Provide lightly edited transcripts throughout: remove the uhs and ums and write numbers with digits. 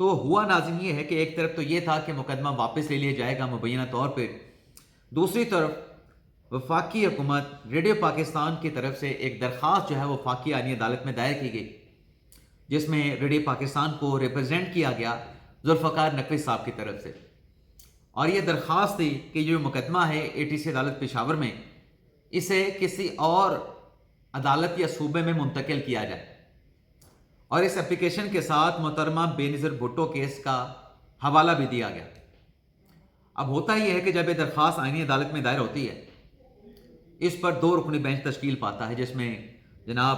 تو ہوا ناظرین یہ ہے کہ ایک طرف تو یہ تھا کہ مقدمہ واپس لے لیا جائے گا مبینہ طور پہ، دوسری طرف وفاقی حکومت ریڈیو پاکستان کی طرف سے ایک درخواست جو ہے وہ وفاقی آئینی عدالت میں دائر کی گئی، جس میں ریڈیو پاکستان کو ریپرزینٹ کیا گیا ذوالفقار نقوی صاحب کی طرف سے، اور یہ درخواست تھی کہ یہ جو مقدمہ ہے ATC عدالت پشاور میں، اسے کسی اور عدالت یا صوبے میں منتقل کیا جائے، اور اس اپلیکیشن کے ساتھ محترمہ بے نظیر بھٹو کیس کا حوالہ بھی دیا گیا۔ اب ہوتا ہی ہے کہ جب یہ درخواست آئینی عدالت میں دائر ہوتی ہے، اس پر 2 رکنی بینچ تشکیل پاتا ہے، جس میں جناب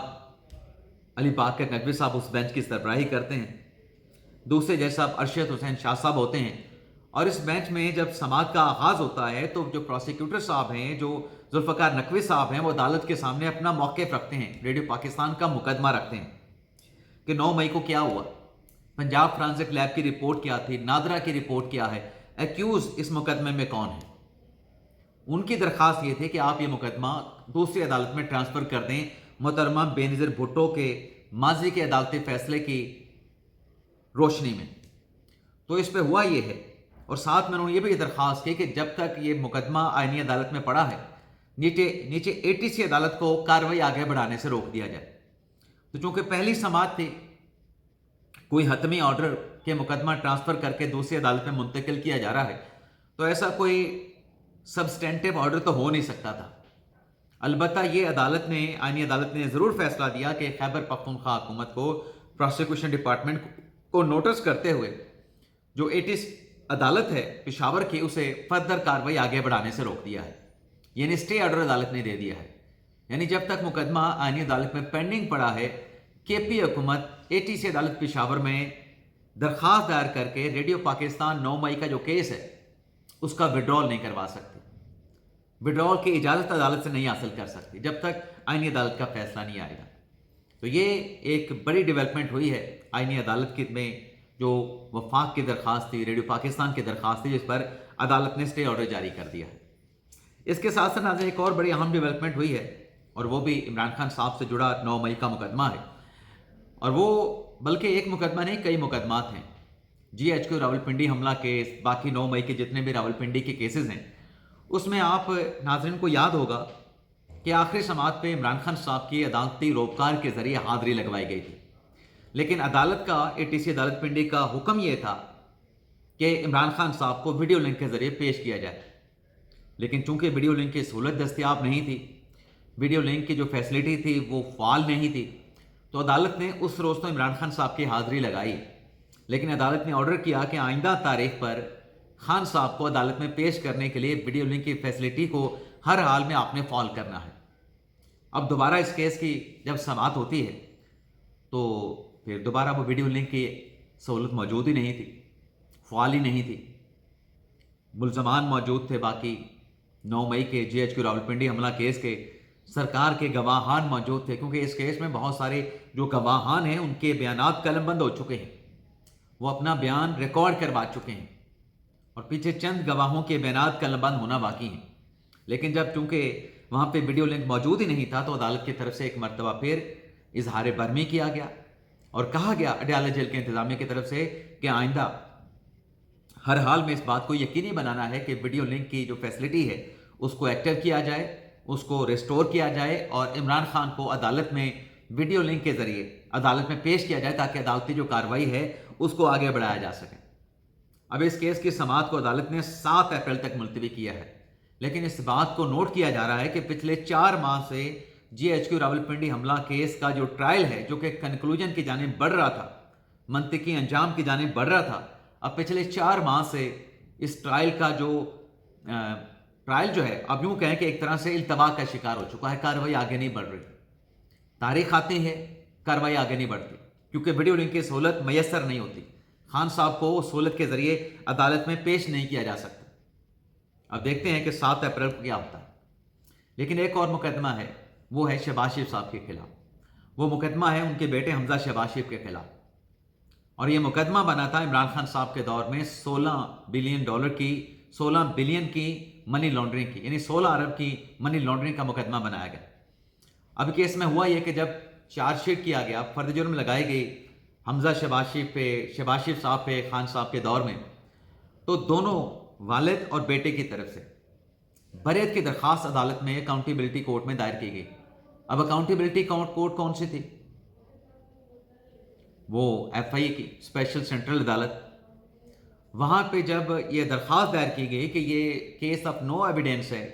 علی باقر نقوی صاحب اس بینچ کی سربراہی کرتے ہیں، دوسرے جج صاحب ارشد حسین شاہ صاحب ہوتے ہیں، اور اس بینچ میں جب سماعت کا آغاز ہوتا ہے تو جو پروسیکیوٹر صاحب ہیں، جو ذوالفقار نقوی صاحب ہیں، وہ عدالت کے سامنے اپنا موقف رکھتے ہیں، ریڈیو پاکستان کا مقدمہ رکھتے ہیں کہ 9 مئی کو کیا ہوا، پنجاب فرانزک لیب کی رپورٹ کیا تھی، نادرا کی رپورٹ کیا ہے، ایکیوز اس مقدمے میں کون ہے۔ ان کی درخواست یہ تھی کہ آپ یہ مقدمہ دوسری عدالت میں ٹرانسفر کر دیں محترمہ بے نظیر بھٹو کے ماضی کے عدالتی فیصلے کی روشنی میں۔ تو اس پہ ہوا یہ ہے، اور ساتھ میں انہوں نے یہ بھی درخواست کی کہ جب تک یہ مقدمہ آئینی عدالت میں پڑا ہے، نیچے ATC عدالت کو کارروائی آگے بڑھانے سے روک دیا جائے۔ تو چونکہ پہلی سماعت تھی، کوئی حتمی آرڈر کے مقدمہ ٹرانسفر کر کے دوسری عدالت میں منتقل کیا جا رہا ہے، تو ایسا کوئی سبسٹینٹیو آرڈر تو ہو نہیں سکتا تھا۔ البتہ یہ آئینی عدالت نے ضرور فیصلہ دیا کہ خیبر پختونخوا حکومت کو پروسیکیوشن ڈپارٹمنٹ کو نوٹس کرتے ہوئے جو ATC عدالت ہے پشاور کی، اسے فردر کارروائی آگے بڑھانے سے روک دیا ہے، یعنی اسٹے آرڈر عدالت نے دے دیا ہے، یعنی جب تک مقدمہ آئینی عدالت میں پینڈنگ پڑا ہے، KP حکومت ATC عدالت پشاور میں درخواست دائر کر کے ریڈیو پاکستان 9 مئی کا جو کیس ہے اس کا وڈرال نہیں کروا سکتی، وڈرال کی اجازت عدالت سے نہیں حاصل کر سکتی جب تک آئینی عدالت کا فیصلہ نہیں آئے گا۔ تو یہ ایک بڑی ڈیولپمنٹ ہوئی ہے آئینی عدالت میں، جو وفاق کی درخواست تھی، ریڈیو پاکستان کی درخواست تھی، جس پر عدالت نے اسٹے آرڈر جاری کر دیا ہے۔ اس کے ساتھ ساتھ ایک اور بڑی اہم ڈیولپمنٹ ہوئی ہے، اور وہ بھی عمران خان صاحب سے جڑا 9 مئی کا مقدمہ ہے، اور وہ بلکہ ایک مقدمہ نہیں، کئی مقدمات ہیں۔ GHQ راولپنڈی حملہ کیس، باقی 9 مئی کے جتنے بھی راولپنڈی کے کیسز ہیں، اس میں آپ ناظرین کو یاد ہوگا کہ آخری سماعت پہ عمران خان صاحب کی عدالتی روپکار کے ذریعے حاضری لگوائی گئی تھی، لیکن عدالت کا ATC عدالت پنڈی کا حکم یہ تھا کہ عمران خان صاحب کو ویڈیو لنک کے ذریعے پیش کیا جائے، لیکن چونکہ ویڈیو لنک کی سہولت دستیاب نہیں تھی، ویڈیو لنک کی جو فیسلٹی تھی وہ فعال نہیں تھی، تو عدالت نے اس روز تو عمران خان صاحب کی حاضری لگائی، لیکن عدالت نے آرڈر کیا کہ آئندہ تاریخ پر خان صاحب کو عدالت میں پیش کرنے کے لیے ویڈیو لنک کی فیسلٹی کو ہر حال میں آپ نے فعال کرنا ہے۔ اب دوبارہ اس کیس کی جب سماعت ہوتی ہے تو پھر دوبارہ وہ ویڈیو لنک کی سہولت موجود ہی نہیں تھی، فعال ہی نہیں تھی، ملزمان موجود تھے، باقی 9 مئی کے GHQ راولپنڈی حملہ کیس کے سرکار کے گواہان موجود تھے، کیونکہ اس کیس میں بہت سارے جو گواہان ہیں ان کے بیانات قلم بند ہو چکے ہیں، وہ اپنا بیان ریکارڈ کروا چکے ہیں، اور پیچھے چند گواہوں کے بیانات قلم بند ہونا باقی ہیں، لیکن جب چونکہ وہاں پہ ویڈیو لنک موجود ہی نہیں تھا تو عدالت کی طرف سے ایک مرتبہ پھر اظہار برہمی کیا گیا، اور کہا گیا اڈیالہ جیل کے انتظامیہ کی طرف سے کہ آئندہ ہر حال میں اس بات کو یقینی بنانا ہے کہ ویڈیو لنک کی جو فیسلٹی ہے اس کو ایکٹیو کیا جائے، اس کو ریسٹور کیا جائے، اور عمران خان کو عدالت میں ویڈیو لنک کے ذریعے عدالت میں پیش کیا جائے تاکہ عدالتی جو کارروائی ہے اس کو آگے بڑھایا جا سکے۔ اب اس کیس کی سماعت کو عدالت نے 7 اپریل تک ملتوی کیا ہے، لیکن اس بات کو نوٹ کیا جا رہا ہے کہ پچھلے 4 ماہ سے GHQ راولپنڈی حملہ کیس کا جو ٹرائل ہے، جو کہ کنکلوژن کی جانب بڑھ رہا تھا، منطقی انجام کی جانب بڑھ رہا تھا، اب پچھلے 4 ماہ سے اس ٹرائل کا ٹرائل جو ہے اب یوں کہیں کہ ایک طرح سے التوا کا شکار ہو چکا ہے، کارروائی آگے نہیں بڑھ رہی، تاریخ آتی ہے کارروائی آگے نہیں بڑھتی، کیونکہ ویڈیو لنک کی سہولت میسر نہیں ہوتی، خان صاحب کو سہولت کے ذریعے عدالت میں پیش نہیں کیا جا سکتا۔ اب دیکھتے ہیں کہ 7 اپریل کو کیا ہوتا ہے۔ لیکن ایک اور مقدمہ ہے، وہ ہے شہباز شریف صاحب کے خلاف، وہ مقدمہ ہے ان کے بیٹے حمزہ شہباز شریف کے خلاف، اور یہ مقدمہ بنا تھا عمران خان صاحب کے دور میں $16 بلین کی منی لانڈرنگ کی، یعنی 16 ارب کی منی لانڈرنگ کا مقدمہ بنایا گیا۔ اب کیس میں ہوا یہ کہ جب چارج شیٹ کیا گیا، فرد جرم لگائی گئی، حمزہ شہباز شریف صاحب پہ خان صاحب کے دور میں، تو دونوں والد اور بیٹے کی طرف سے بریت کی درخواست عدالت میں اکاؤنٹیبلٹی کورٹ میں دائر کی گئی۔ اب اکاؤنٹیبلٹی کورٹ کون سی تھی؟ وہ ایف آئی اے کی اسپیشل سینٹرل عدالت۔ وہاں پہ جب یہ درخواست دائر کی گئی کہ یہ کیس آف نو ایویڈینس ہے،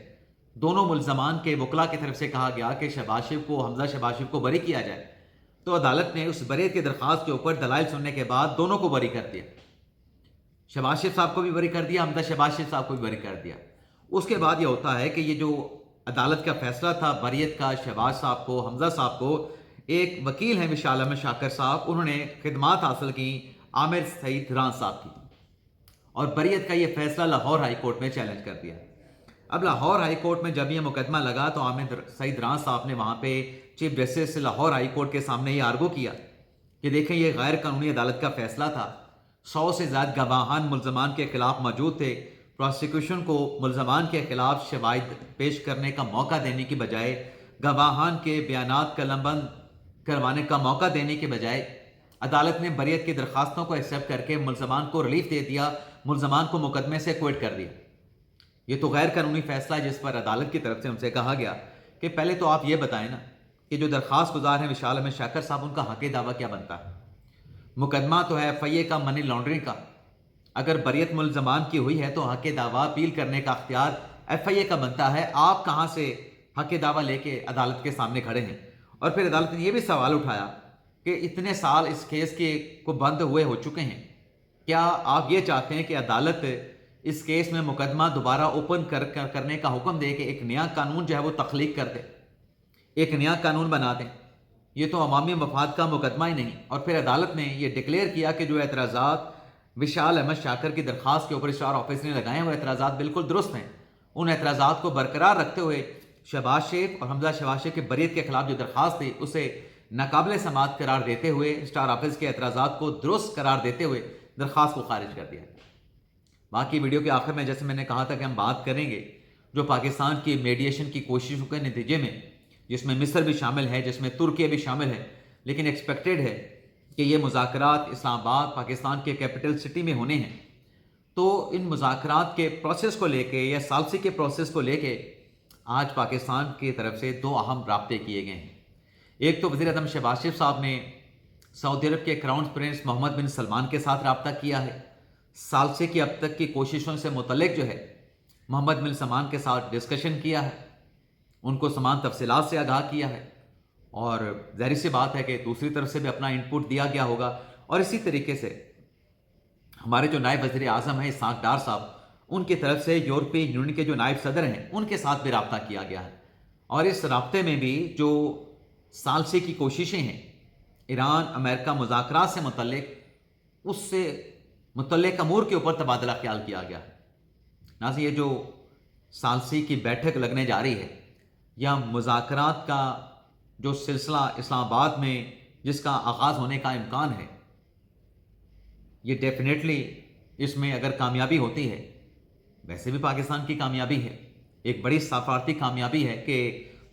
دونوں ملزمان کے وکلا کی طرف سے کہا گیا کہ حمزہ شہباز شریف کو بری کیا جائے، تو عدالت نے اس بریت کی درخواست کے اوپر دلائل سننے کے بعد دونوں کو بری کر دیا۔ شہباز شریف صاحب کو بھی بری کر دیا، حمزہ شہباز شریف صاحب کو بھی بری کر دیا۔ اس کے بعد یہ ہوتا ہے کہ یہ جو عدالت کا فیصلہ تھا بریت کا، شہباز صاحب کو، حمزہ صاحب کو، ایک وکیل ہیں مشال احمد شاکر صاحب، انہوں نے خدمات حاصل کی عامر سعید ران صاحب کی، اور بریت کا یہ فیصلہ لاہور ہائی کورٹ میں چیلنج کر دیا۔ اب لاہور ہائی کورٹ میں جب یہ مقدمہ لگا تو عامر سعید ران صاحب نے وہاں پہ chief justice Lahore high court کے سامنے یہ آرگو کیا کہ دیکھیں یہ غیر قانونی عدالت کا فیصلہ تھا، 100 سے زیادہ گواہان ملزمان کے خلاف موجود تھے، پروسیکیوشن کو ملزمان کے خلاف شواہد پیش کرنے کا موقع دینے کی بجائے، گواہان کے بیانات قلم بند کروانے کا موقع دینے کے بجائے عدالت نے بریت کی درخواستوں کو ایکسیپٹ کر کے ملزمان کو ریلیف دے دیا، ملزمان کو مقدمے سے کوئٹ کر دیا۔ یہ تو غیر قانونی فیصلہ ہے جس پر عدالت کی طرف سے ہم سے کہا گیا کہ پہلے تو آپ یہ بتائیں نا کہ جو درخواست گزار ہیں مشال احمد شاکر صاحب، ان کا حق دعویٰ کیا بنتا ہے؟ مقدمہ تو ہے ایف آئی اے کا منی لانڈرنگ کا، اگر بریت ملزمان کی ہوئی ہے تو حق دعویٰ اپیل کرنے کا اختیار ایف آئی اے کا بنتا ہے۔ آپ کہاں سے حق دعویٰ لے کے عدالت کے سامنے کھڑے ہیں؟ اور پھر عدالت نے یہ بھی سوال اٹھایا کہ اتنے سال اس کیس کے کو بند ہوئے ہو چکے ہیں، کیا آپ یہ چاہتے ہیں کہ عدالت اس کیس میں مقدمہ دوبارہ اوپن کرنے کا حکم دے کہ ایک نیا قانون جو ہے وہ تخلیق کر دے، ایک نیا قانون بنا دیں؟ یہ تو عوامی مفاد کا مقدمہ ہی نہیں۔ اور پھر عدالت نے یہ ڈکلیئر کیا کہ جو اعتراضات مشال احمد شاکر کی درخواست کے اوپر اسٹار آفس نے لگائے ہیں وہ اعتراضات بالکل درست ہیں۔ ان اعتراضات کو برقرار رکھتے ہوئے شہباز شریف اور حمزہ شہباز شریف کی بریت کے خلاف جو درخواست تھی اسے ناقابل سماعت قرار دیتے ہوئے، اسٹار آفس کے اعتراضات کو درست قرار دیتے ہوئے درخواست کو خارج کر دیا۔ باقی ویڈیو کے آخر میں جیسے میں نے کہا تھا کہ ہم بات کریں گے جو پاکستان کی میڈیشن کی کوششوں کے نتیجے میں، جس میں مصر بھی شامل ہے، جس میں ترکیہ بھی شامل ہے، لیکن ایکسپیکٹڈ ہے کہ یہ مذاکرات اسلام آباد پاکستان کے کیپٹل سٹی میں ہونے ہیں، تو ان مذاکرات کے پروسیس کو لے کے یا ثالثی کے پروسیس کو لے کے آج پاکستان کی طرف سے دو اہم رابطے کیے گئے ہیں۔ ایک تو وزیر اعظم شہباز شریف صاحب نے سعودی عرب کے کراؤن پرنس محمد بن سلمان کے ساتھ رابطہ کیا ہے، ثالثی کی اب تک کی کوششوں سے متعلق جو ہے محمد بن سلمان کے ساتھ ڈسکشن کیا ہے، ان کو تمام تفصیلات سے آگاہ کیا ہے، اور ظاہر سی بات ہے کہ دوسری طرف سے بھی اپنا انپٹ دیا گیا ہوگا۔ اور اسی طریقے سے ہمارے جو نائب وزیر اعظم ہیں اسحاق ڈار صاحب، ان کی طرف سے یورپی یونین کے جو نائب صدر ہیں ان کے ساتھ بھی رابطہ کیا گیا ہے، اور اس رابطے میں بھی جو ثالثی کی کوششیں ہیں ایران امریکہ مذاکرات سے متعلق، اس سے متعلق امور کے اوپر تبادلہ خیال کیا گیا ہے۔ ناظرین، یہ جو ثالثی کی بیٹھک لگنے جا رہی ہے یا مذاکرات کا جو سلسلہ اسلام آباد میں جس کا آغاز ہونے کا امکان ہے، یہ ڈیفینیٹلی اس میں اگر کامیابی ہوتی ہے، ویسے بھی پاکستان کی کامیابی ہے، ایک بڑی سفارتی کامیابی ہے کہ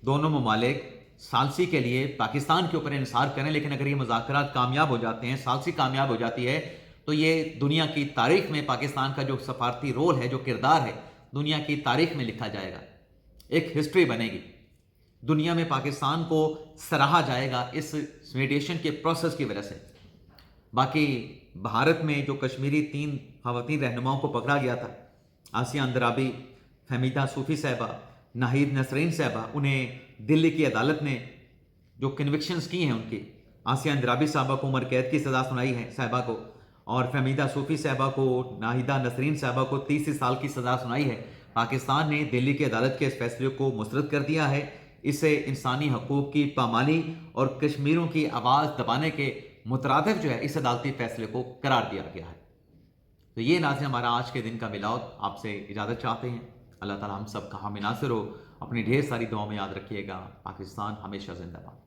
دونوں ممالک ثالثی کے لیے پاکستان کے اوپر انحصار کریں، لیکن اگر یہ مذاکرات کامیاب ہو جاتے ہیں، ثالثی کامیاب ہو جاتی ہے، تو یہ دنیا کی تاریخ میں پاکستان کا جو سفارتی رول ہے، جو کردار ہے، دنیا کی تاریخ میں لکھا جائے گا، ایک ہسٹری بنے گی، دنیا میں پاکستان کو سراہا جائے گا اس میڈیشن کے پروسیس کی وجہ سے۔ باقی بھارت میں جو کشمیری 3 خواتین رہنماؤں کو پکڑا گیا تھا، آسیہ اندرابی، فہمیدہ صوفی صاحبہ، ناہید نسرین صاحبہ، انہیں دلی کی عدالت نے جو کنوکشنز کی ہیں ان کی، آسیہ اندرابی صاحبہ کو عمر قید کی سزا سنائی ہے صاحبہ کو، اور فہمیدہ صوفی صاحبہ کو، ناہیدہ نسرین صاحبہ کو 30 سال کی سزا سنائی ہے۔ پاکستان نے دلی کی عدالت کے اس فیصلے کو مسترد کر دیا ہے، اسے انسانی حقوق کی پامالی اور کشمیریوں کی آواز دبانے کے مترادف جو ہے اس عدالتی فیصلے کو قرار دیا گیا ہے۔ تو یہ ناظرین ہمارا آج کے دن کا ملاؤ، آپ سے اجازت چاہتے ہیں۔ اللہ تعالی ہم سب کا حامی ناصر ہو، اپنی ڈھیر ساری دعاؤں میں یاد رکھیے گا۔ پاکستان ہمیشہ زندہ باد۔